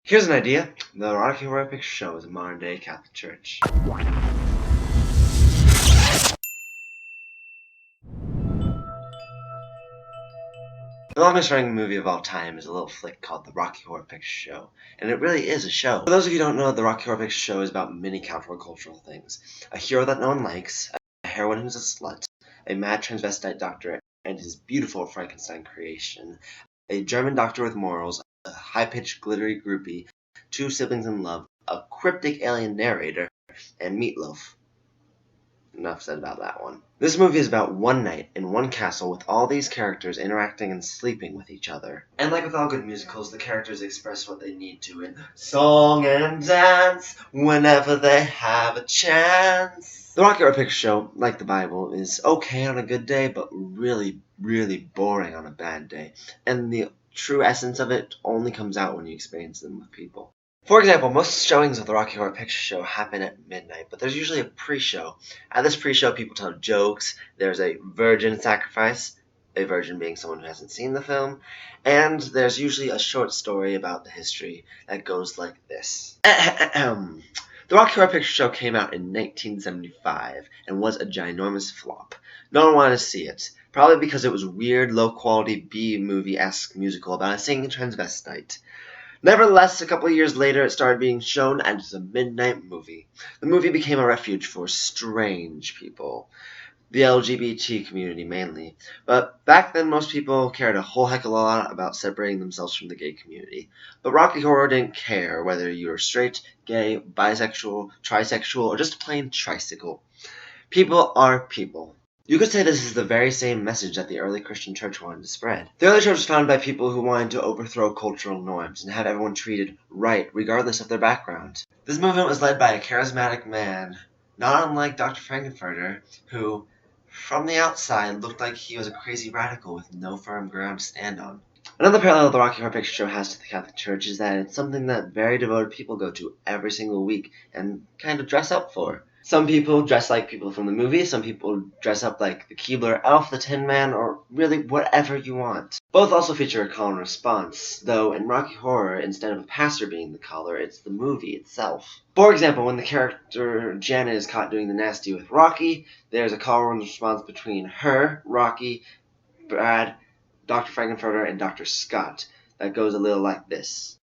Here's an idea. The Rocky Horror Picture Show is a modern-day Catholic church. The longest-running movie of all time is a little flick called The Rocky Horror Picture Show, and it really is a show. For those of you who don't know, The Rocky Horror Picture Show is about many countercultural things. A hero that no one likes, a heroine who's a slut, a mad transvestite doctor and his beautiful Frankenstein creation, a German doctor with morals, a high-pitched glittery groupie, two siblings in love, a cryptic alien narrator, and Meatloaf. Enough said about that one. This movie is about one night in one castle with all these characters interacting and sleeping with each other. And like with all good musicals, the characters express what they need to in song and dance whenever they have a chance. The Rocky Horror Picture Show, like the Bible, is okay on a good day, but really, really boring on a bad day. And the true essence of it only comes out when you experience them with people. For example, most showings of the Rocky Horror Picture Show happen at midnight, but there's usually a pre-show. At this pre-show, people tell jokes, there's a virgin sacrifice, a virgin being someone who hasn't seen the film, and there's usually a short story about the history that goes like this. The Rocky Horror Picture Show came out in 1975 and was a ginormous flop. No one wanted to see it, probably because it was a weird, low-quality B-movie-esque musical about a singing transvestite. Nevertheless, a couple of years later, it started being shown as a midnight movie. The movie became a refuge for strange people, the LGBT community mainly. But back then, most people cared a whole heck of a lot about separating themselves from the gay community. But Rocky Horror didn't care whether you were straight, gay, bisexual, trisexual, or just a plain tricycle. People are people. You could say this is the very same message that the early Christian church wanted to spread. The early church was founded by people who wanted to overthrow cultural norms and have everyone treated right, regardless of their background. This movement was led by a charismatic man, not unlike Dr. Frankenfurter, who, from the outside, looked like he was a crazy radical with no firm ground to stand on. Another parallel the Rocky Horror Picture Show has to the Catholic Church is that it's something that very devoted people go to every single week and kind of dress up for. Some people dress like people from the movie, some people dress up like the Keebler Elf, the Tin Man, or really whatever you want. Both also feature a call and response, though in Rocky Horror, instead of a pastor being the caller, it's the movie itself. For example, when the character Janet is caught doing the nasty with Rocky, there's a call and response between her, Rocky, Brad, Dr. Frankenfurter, and Dr. Scott that goes a little like this.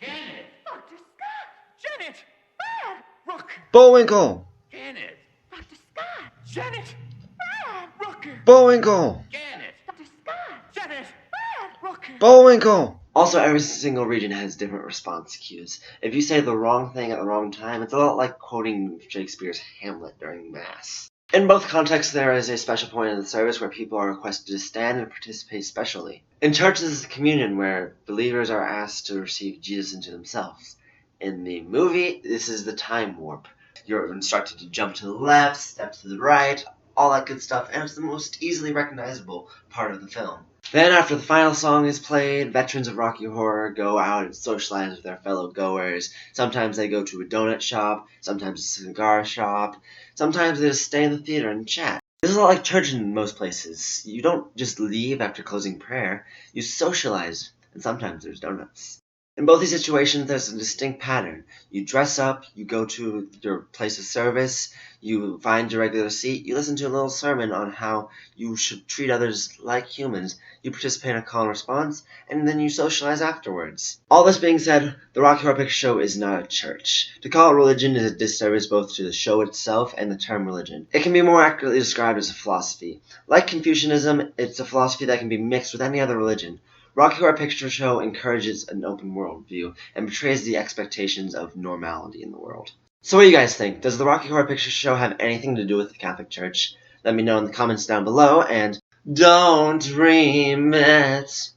Janet! Dr. Scott! Janet! Brad! Rook! Bullwinkle! Janet! Dr. Scott! Janet! Brad! Rook! Bullwinkle! Janet! Dr. Scott! Janet! Brad! Rook! Bullwinkle! Also, every single region has different response cues. If you say the wrong thing at the wrong time, it's a lot like quoting Shakespeare's Hamlet during Mass. In both contexts, there is a special point in the service where people are requested to stand and participate specially. In church, this is communion, where believers are asked to receive Jesus into themselves. In the movie, this is the time warp. You're instructed to jump to the left, step to the right, all that good stuff, and it's the most easily recognizable part of the film. Then, after the final song is played, veterans of Rocky Horror go out and socialize with their fellow goers. Sometimes they go to a donut shop, sometimes a cigar shop, sometimes they just stay in the theater and chat. This is a lot like church in most places. You don't just leave after closing prayer, you socialize, and sometimes there's donuts. In both these situations, there's a distinct pattern. You dress up, you go to your place of service, you find your regular seat, you listen to a little sermon on how you should treat others like humans, you participate in a call and response, and then you socialize afterwards. All this being said, the Rocky Horror Picture Show is not a church. To call it religion is a disservice both to the show itself and the term religion. It can be more accurately described as a philosophy. Like Confucianism, it's a philosophy that can be mixed with any other religion. Rocky Horror Picture Show encourages an open world view and betrays the expectations of normality in the world. So what do you guys think? Does the Rocky Horror Picture Show have anything to do with the Catholic Church? Let me know in the comments down below, and don't dream it,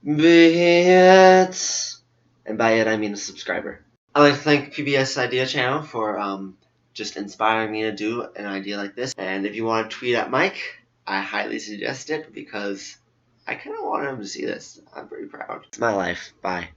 be it. And by it, I mean the subscriber. I'd like to thank PBS Idea Channel for just inspiring me to do an idea like this. And if you want to tweet at Mike, I highly suggest it because I kind of want him to see this. I'm pretty proud. It's my life. Bye.